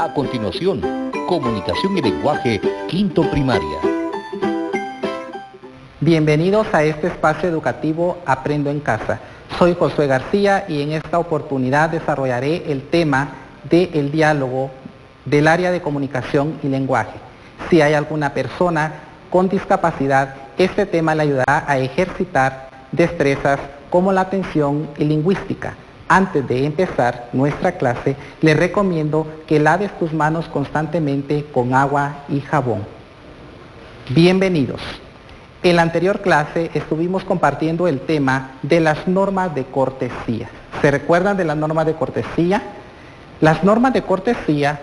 A continuación, Comunicación y Lenguaje, quinto primaria. Bienvenidos a este espacio educativo Aprendo en Casa. Soy Josué García y en esta oportunidad desarrollaré el tema del diálogo del área de comunicación y lenguaje. Si hay alguna persona con discapacidad, este tema le ayudará a ejercitar destrezas como la atención y lingüística. Antes de empezar nuestra clase, les recomiendo que laves tus manos constantemente con agua y jabón. Bienvenidos. En la anterior clase estuvimos compartiendo el tema de las normas de cortesía. ¿Se recuerdan de las normas de cortesía? Las normas de cortesía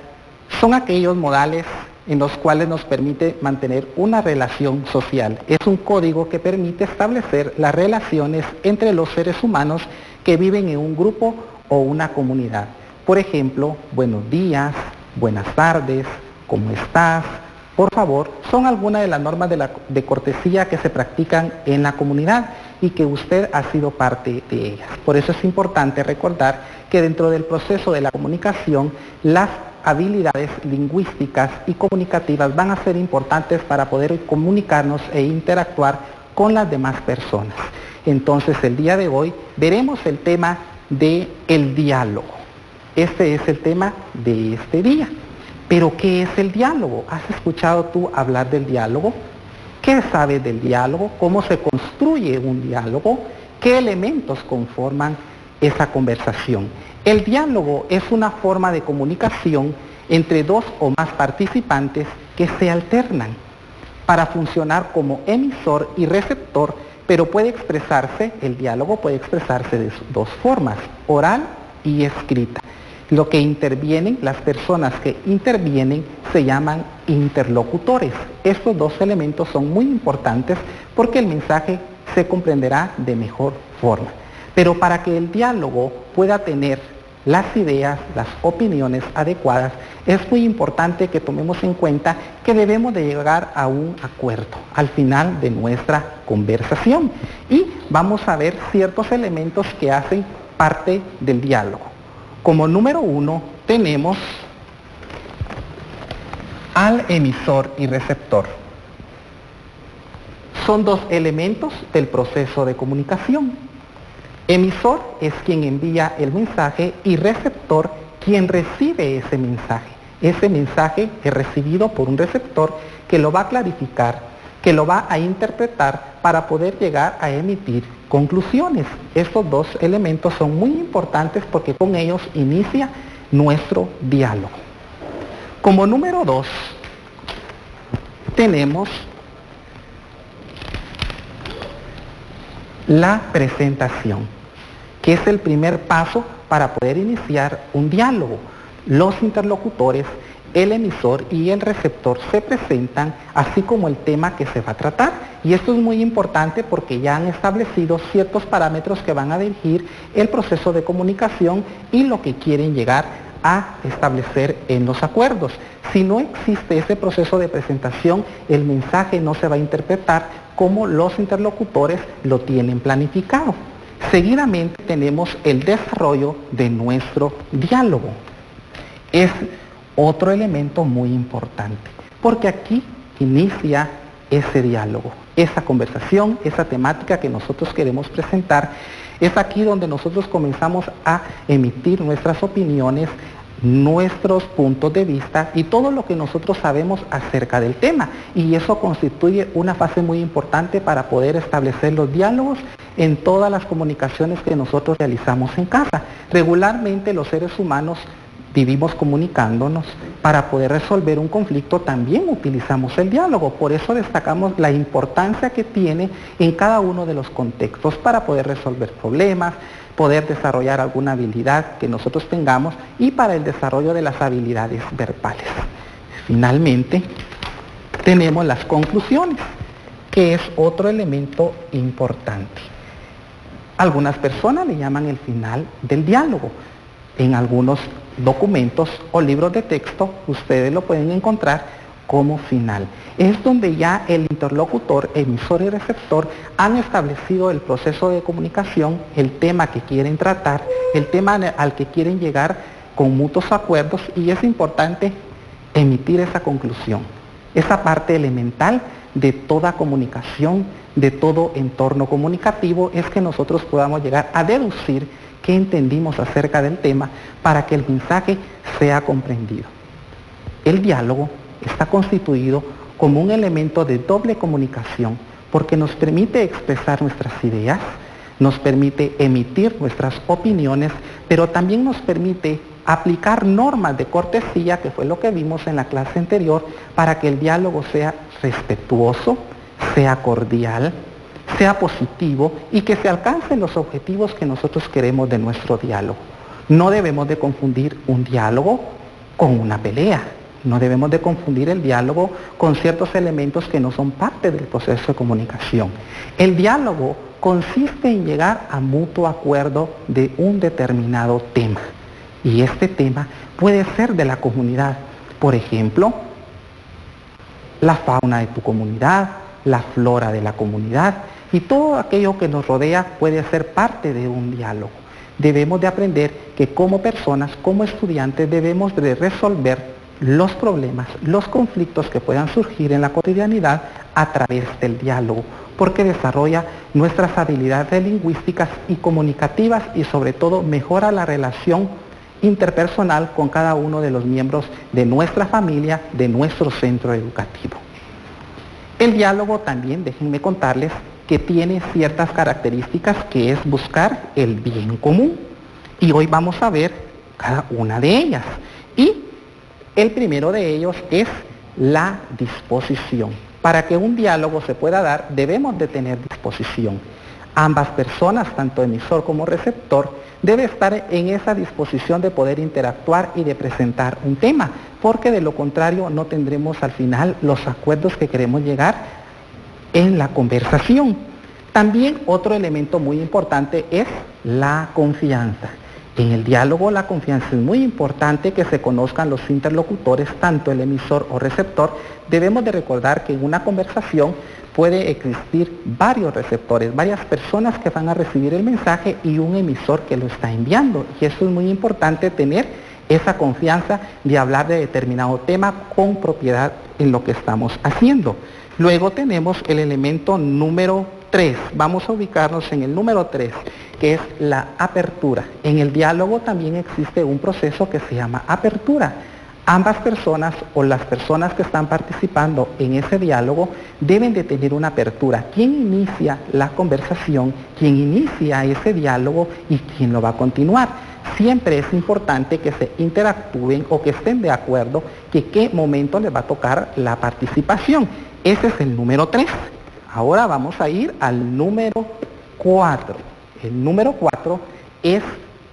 son aquellos modales en los cuales nos permite mantener una relación social. Es un código que permite establecer las relaciones entre los seres humanos que viven en un grupo o una comunidad. Por ejemplo, buenos días, buenas tardes, ¿cómo estás? Por favor, son algunas de las normas de cortesía que se practican en la comunidad y que usted ha sido parte de ellas. Por eso es importante recordar que dentro del proceso de la comunicación, las habilidades lingüísticas y comunicativas van a ser importantes para poder comunicarnos e interactuar con las demás personas. Entonces, el día de hoy veremos el tema del diálogo. Este es el tema de este día. Pero, ¿qué es el diálogo? ¿Has escuchado tú hablar del diálogo? ¿Qué sabes del diálogo? ¿Cómo se construye un diálogo? ¿Qué elementos conforman esa conversación? El diálogo es una forma de comunicación entre dos o más participantes que se alternan para funcionar como emisor y receptor, pero el diálogo puede expresarse de dos formas, oral y escrita. Lo que intervienen, las personas que intervienen, se llaman interlocutores. Estos dos elementos son muy importantes porque el mensaje se comprenderá de mejor forma. Pero para que el diálogo pueda tener las ideas, las opiniones adecuadas, es muy importante que tomemos en cuenta que debemos de llegar a un acuerdo al final de nuestra conversación. Y vamos a ver ciertos elementos que hacen parte del diálogo. Como número 1 tenemos al emisor y receptor. Son dos elementos del proceso de comunicación. Emisor es quien envía el mensaje y receptor quien recibe ese mensaje. Ese mensaje es recibido por un receptor que lo va a clarificar, que lo va a interpretar para poder llegar a emitir conclusiones. Estos dos elementos son muy importantes porque con ellos inicia nuestro diálogo. Como número 2 tenemos la presentación, que es el primer paso para poder iniciar un diálogo. Los interlocutores, el emisor y el receptor se presentan, así como el tema que se va a tratar. Y esto es muy importante porque ya han establecido ciertos parámetros que van a dirigir el proceso de comunicación y lo que quieren llegar a establecer en los acuerdos. Si no existe ese proceso de presentación, el mensaje no se va a interpretar como los interlocutores lo tienen planificado. Seguidamente tenemos el desarrollo de nuestro diálogo. Es otro elemento muy importante, porque aquí inicia ese diálogo, esa conversación, esa temática que nosotros queremos presentar. Es aquí donde nosotros comenzamos a emitir nuestras opiniones, nuestros puntos de vista y todo lo que nosotros sabemos acerca del tema. Y eso constituye una fase muy importante para poder establecer los diálogos en todas las comunicaciones que nosotros realizamos en casa. Regularmente los seres humanos vivimos comunicándonos. Para poder resolver un conflicto también utilizamos el diálogo. Por eso destacamos la importancia que tiene en cada uno de los contextos para poder resolver problemas, poder desarrollar alguna habilidad que nosotros tengamos y para el desarrollo de las habilidades verbales. Finalmente, tenemos las conclusiones, que es otro elemento importante. Algunas personas le llaman el final del diálogo. En algunos documentos o libros de texto ustedes lo pueden encontrar como final. Es donde ya el interlocutor, emisor y receptor han establecido el proceso de comunicación, el tema que quieren tratar, el tema al que quieren llegar con mutuos acuerdos, y es importante emitir esa conclusión. Esa parte elemental de toda comunicación, de todo entorno comunicativo, es que nosotros podamos llegar a deducir qué entendimos acerca del tema para que el mensaje sea comprendido. El diálogo está constituido como un elemento de doble comunicación porque nos permite expresar nuestras ideas, nos permite emitir nuestras opiniones, pero también nos permite aplicar normas de cortesía, que fue lo que vimos en la clase anterior, para que el diálogo sea respetuoso, sea cordial, sea positivo y que se alcancen los objetivos que nosotros queremos de nuestro diálogo. No debemos de confundir un diálogo con una pelea. No debemos de confundir el diálogo con ciertos elementos que no son parte del proceso de comunicación. El diálogo consiste en llegar a mutuo acuerdo de un determinado tema. Y este tema puede ser de la comunidad. Por ejemplo, la fauna de tu comunidad, la flora de la comunidad y todo aquello que nos rodea puede ser parte de un diálogo. Debemos de aprender que como personas, como estudiantes, debemos de resolver los problemas, los conflictos que puedan surgir en la cotidianidad a través del diálogo, porque desarrolla nuestras habilidades lingüísticas y comunicativas y sobre todo mejora la relación interpersonal con cada uno de los miembros de nuestra familia, de nuestro centro educativo. El diálogo también, déjenme contarles, que tiene ciertas características, que es buscar el bien común. Y hoy vamos a ver cada una de ellas. Y el primero de ellos es la disposición. Para que un diálogo se pueda dar, debemos de tener disposición. Ambas personas, tanto emisor como receptor, debe estar en esa disposición de poder interactuar y de presentar un tema, porque de lo contrario no tendremos al final los acuerdos que queremos llegar en la conversación. También otro elemento muy importante es la confianza. En el diálogo la confianza es muy importante, que se conozcan los interlocutores, tanto el emisor o receptor. Debemos de recordar que en una conversación puede existir varios receptores, varias personas que van a recibir el mensaje y un emisor que lo está enviando. Y eso es muy importante, tener esa confianza de hablar de determinado tema con propiedad en lo que estamos haciendo. Luego tenemos el elemento número 3. Vamos a ubicarnos en el número 3, que es la apertura. En el diálogo también existe un proceso que se llama apertura. Ambas personas o las personas que están participando en ese diálogo deben de tener una apertura. ¿Quién inicia la conversación? ¿Quién inicia ese diálogo? ¿Y quién lo va a continuar? Siempre es importante que se interactúen o que estén de acuerdo que qué momento les va a tocar la participación. Ese es el número 3. Ahora vamos a ir al número 4. El número 4 es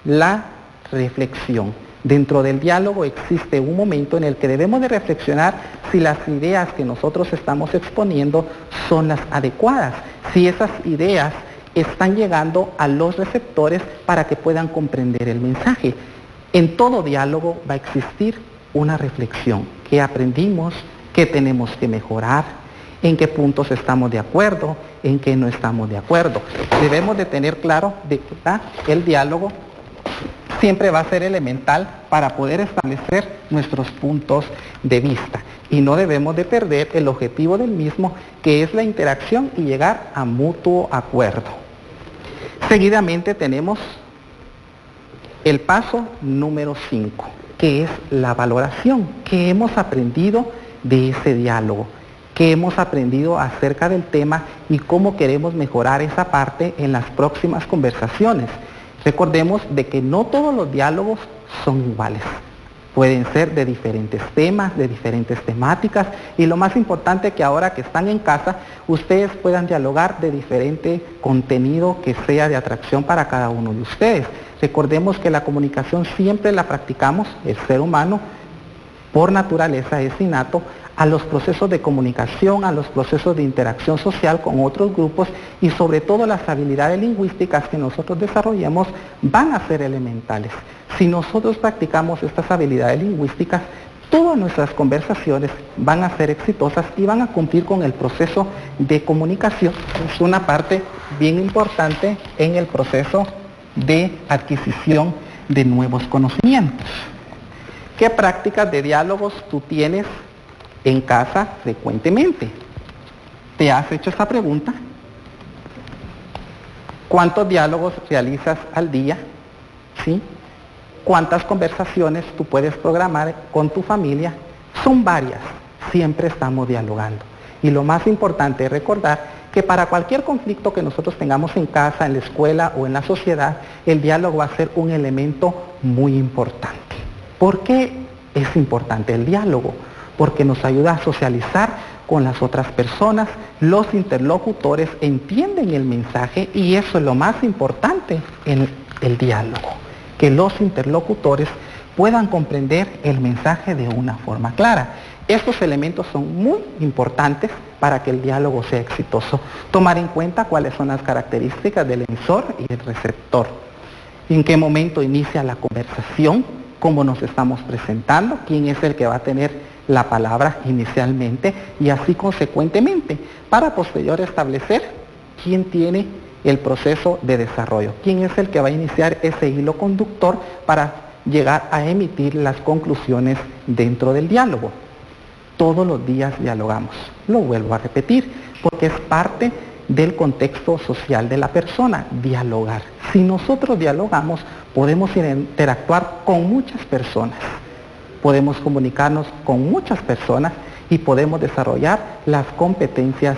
la reflexión. Dentro del diálogo existe un momento en el que debemos de reflexionar si las ideas que nosotros estamos exponiendo son las adecuadas, si esas ideas están llegando a los receptores para que puedan comprender el mensaje. En todo diálogo va a existir una reflexión. ¿Qué aprendimos? ¿Qué tenemos que mejorar? ¿En qué puntos estamos de acuerdo? ¿En qué no estamos de acuerdo? Debemos de tener claro de que el diálogo siempre va a ser elemental para poder establecer nuestros puntos de vista. Y no debemos de perder el objetivo del mismo, que es la interacción y llegar a mutuo acuerdo. Seguidamente tenemos el paso número 5, que es la valoración. ¿Qué hemos aprendido de ese diálogo? ¿Qué hemos aprendido acerca del tema y cómo queremos mejorar esa parte en las próximas conversaciones? Recordemos de que no todos los diálogos son iguales. Pueden ser de diferentes temas, de diferentes temáticas, y lo más importante que ahora que están en casa, ustedes puedan dialogar de diferente contenido que sea de atracción para cada uno de ustedes. Recordemos que la comunicación siempre la practicamos, el ser humano por naturaleza es innato a los procesos de comunicación, a los procesos de interacción social con otros grupos, y sobre todo las habilidades lingüísticas que nosotros desarrollemos van a ser elementales. Si nosotros practicamos estas habilidades lingüísticas, todas nuestras conversaciones van a ser exitosas y van a cumplir con el proceso de comunicación. Es una parte bien importante en el proceso de adquisición de nuevos conocimientos. ¿Qué prácticas de diálogos tú tienes en casa frecuentemente? ¿Te has hecho esta pregunta? ¿Cuántos diálogos realizas al día? ¿Sí? ¿Cuántas conversaciones tú puedes programar con tu familia? Son varias, siempre estamos dialogando. Y lo más importante es recordar que para cualquier conflicto que nosotros tengamos en casa, en la escuela o en la sociedad, el diálogo va a ser un elemento muy importante. ¿Por qué es importante el diálogo? Porque nos ayuda a socializar con las otras personas, los interlocutores entienden el mensaje y eso es lo más importante en el diálogo, que los interlocutores puedan comprender el mensaje de una forma clara. Estos elementos son muy importantes para que el diálogo sea exitoso. Tomar en cuenta cuáles son las características del emisor y el receptor. En qué momento inicia la conversación, cómo nos estamos presentando, quién es el que va a tener la palabra inicialmente y así consecuentemente, para posterior establecer quién tiene el proceso de desarrollo, quién es el que va a iniciar ese hilo conductor para llegar a emitir las conclusiones dentro del diálogo. Todos los días dialogamos, lo vuelvo a repetir, porque es parte del contexto social de la persona, dialogar. Si nosotros dialogamos, podemos interactuar con muchas personas, podemos comunicarnos con muchas personas y podemos desarrollar las competencias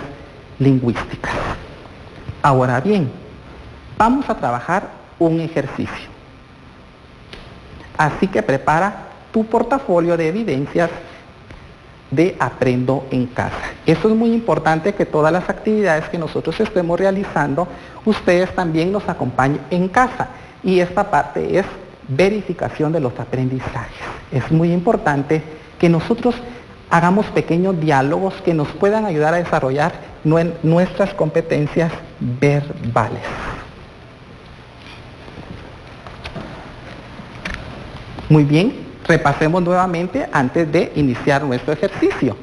lingüísticas. Ahora bien, vamos a trabajar un ejercicio. Así que prepara tu portafolio de evidencias de Aprendo en Casa. Eso es muy importante, que todas las actividades que nosotros estemos realizando, ustedes también nos acompañen en casa. Y esta parte es verificación de los aprendizajes. Es muy importante que nosotros hagamos pequeños diálogos que nos puedan ayudar a desarrollar nuestras competencias verbales. Muy bien, repasemos nuevamente antes de iniciar nuestro ejercicio.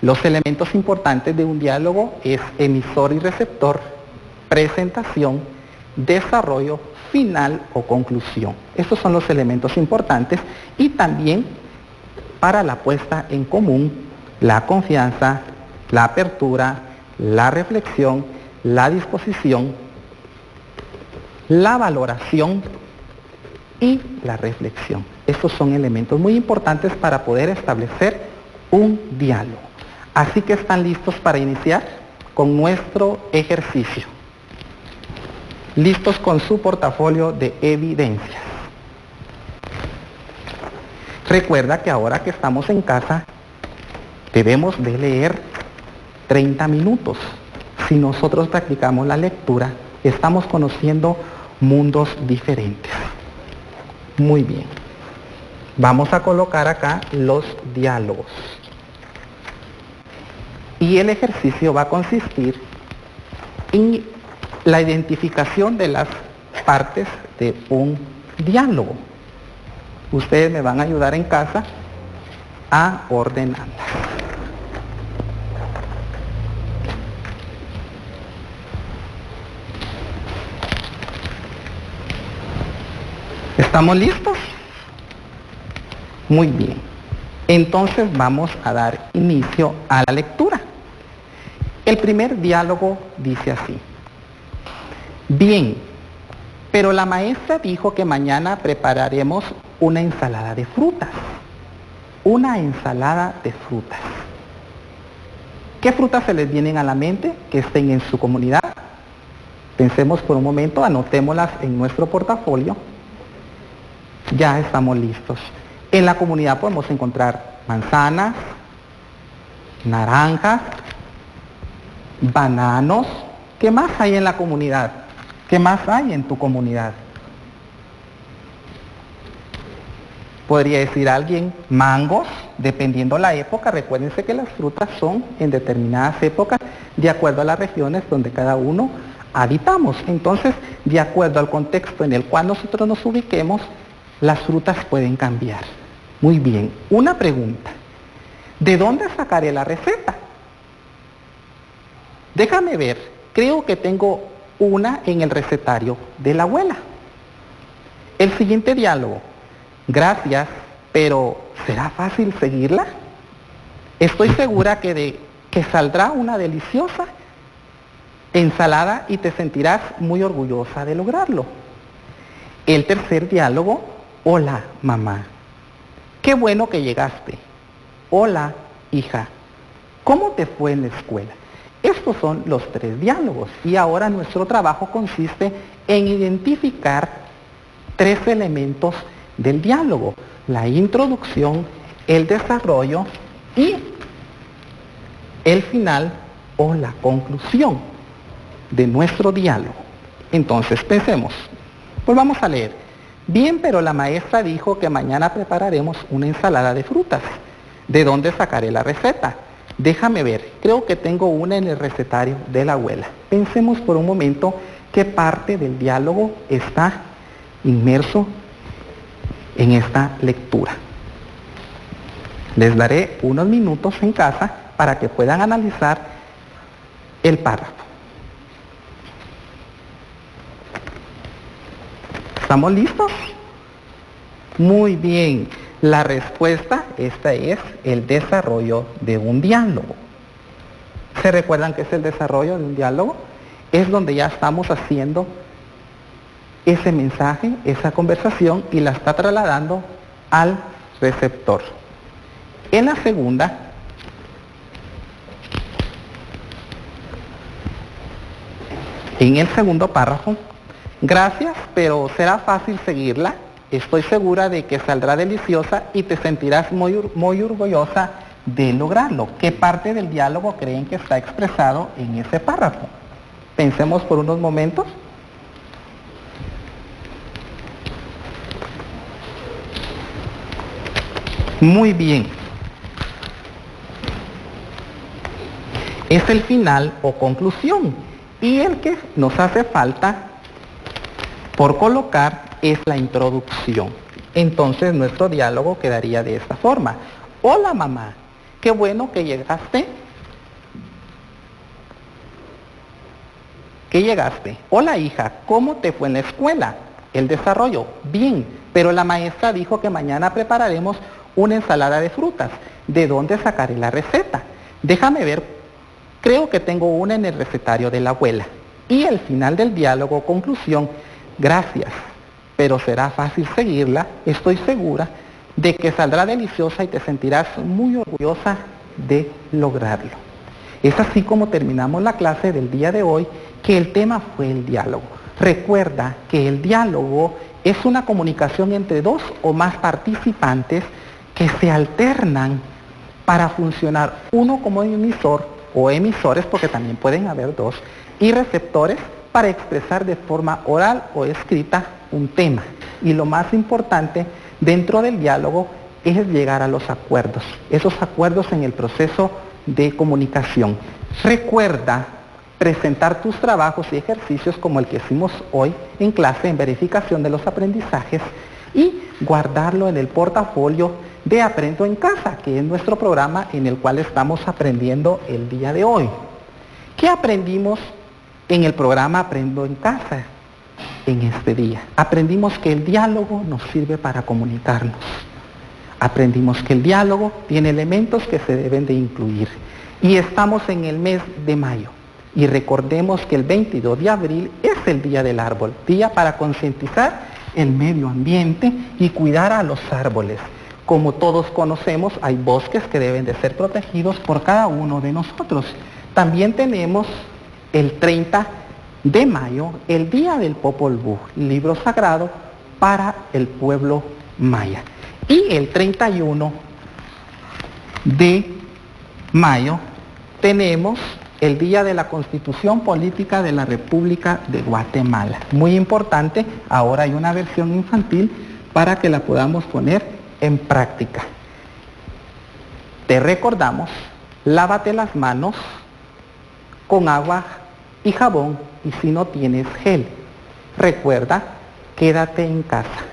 Los elementos importantes de un diálogo es emisor y receptor, presentación, desarrollo, final o conclusión. Estos son los elementos importantes y también para la puesta en común, la confianza, la apertura, la reflexión, la disposición, la valoración y la reflexión. Estos son elementos muy importantes para poder establecer un diálogo. Así que están listos para iniciar con nuestro ejercicio. Listos con su portafolio de evidencias. Recuerda que ahora que estamos en casa, debemos de leer 30 minutos. Si nosotros practicamos la lectura, estamos conociendo mundos diferentes. Muy bien. Vamos a colocar acá los diálogos. Y el ejercicio va a consistir en la identificación de las partes de un diálogo. Ustedes me van a ayudar en casa a ordenarlas. ¿Estamos listos? Muy bien. Entonces vamos a dar inicio a la lectura. El primer diálogo dice así. Bien, pero la maestra dijo que mañana prepararemos una ensalada de frutas. Una ensalada de frutas. ¿Qué frutas se les vienen a la mente que estén en su comunidad? Pensemos por un momento, anotémoslas en nuestro portafolio. Ya estamos listos. En la comunidad podemos encontrar manzanas, naranjas, bananos. ¿Qué más hay en la comunidad? ¿Qué más hay en tu comunidad? Podría decir alguien mangos, dependiendo la época. Recuérdense que las frutas son en determinadas épocas de acuerdo a las regiones donde cada uno habitamos. Entonces, de acuerdo al contexto en el cual nosotros nos ubiquemos, las frutas pueden cambiar. Muy bien, una pregunta. ¿De dónde sacaré la receta? Déjame ver, creo que tengo una en el recetario de la abuela. El siguiente diálogo. Gracias, pero ¿será fácil seguirla? Estoy segura que saldrá una deliciosa ensalada y te sentirás muy orgullosa de lograrlo. El tercer diálogo: hola, mamá. Qué bueno que llegaste. Hola, hija. ¿Cómo te fue en la escuela? Estos son los 3 diálogos y ahora nuestro trabajo consiste en identificar 3 elementos del diálogo: la introducción, el desarrollo y el final o la conclusión de nuestro diálogo. Entonces pensemos, volvamos a leer. Bien, pero la maestra dijo que mañana prepararemos una ensalada de frutas. ¿De dónde sacaré la receta? Déjame ver, creo que tengo una en el recetario de la abuela. Pensemos por un momento qué parte del diálogo está inmerso en esta lectura. Les daré unos minutos en casa para que puedan analizar el párrafo. ¿Estamos listos? Muy bien. La respuesta, esta es el desarrollo de un diálogo. ¿Se recuerdan qué es el desarrollo de un diálogo? Es donde ya estamos haciendo ese mensaje, esa conversación, y la está trasladando al receptor. En la segunda, en el segundo párrafo: gracias, pero será fácil seguirla. Estoy segura de que saldrá deliciosa y te sentirás muy orgullosa de lograrlo. ¿Qué parte del diálogo creen que está expresado en ese párrafo? Pensemos por unos momentos. Muy bien. Es el final o conclusión. Y el que nos hace falta por colocar es la introducción. Entonces nuestro diálogo quedaría de esta forma: hola, mamá, qué bueno que llegaste. Hola, hija, ¿cómo te fue en la escuela? El desarrollo: bien, pero la maestra dijo que mañana prepararemos una ensalada de frutas. ¿De dónde sacaré la receta? Déjame ver, creo que tengo una en el recetario de la abuela. Y el final del diálogo, conclusión: gracias, pero será fácil seguirla. Estoy segura de que saldrá deliciosa y te sentirás muy orgullosa de lograrlo. Es así como terminamos la clase del día de hoy, que el tema fue el diálogo. Recuerda que el diálogo es una comunicación entre 2 o más participantes que se alternan para funcionar, uno como emisor o emisores, porque también pueden haber 2, y receptores, para expresar de forma oral o escrita un tema. Y lo más importante dentro del diálogo es llegar a los acuerdos, esos acuerdos en el proceso de comunicación. Recuerda presentar tus trabajos y ejercicios como el que hicimos hoy en clase en verificación de los aprendizajes y guardarlo en el portafolio de Aprendo en Casa, que es nuestro programa en el cual estamos aprendiendo el día de hoy. ¿Qué aprendimos en el programa Aprendo en Casa en este día? Aprendimos que el diálogo nos sirve para comunicarnos. Aprendimos que el diálogo tiene elementos que se deben de incluir. Y estamos en el mes de mayo. Y recordemos que el 22 de abril es el Día del Árbol, día para concientizar el medio ambiente y cuidar a los árboles. Como todos conocemos, hay bosques que deben de ser protegidos por cada uno de nosotros. También tenemos el 30 de mayo, el Día del Popol Vuh, libro sagrado para el pueblo maya. Y el 31 de mayo tenemos el Día de la Constitución Política de la República de Guatemala. Muy importante, ahora hay una versión infantil para que la podamos poner en práctica. Te recordamos, lávate las manos con agua y jabón, y si no tienes gel, recuerda, quédate en casa.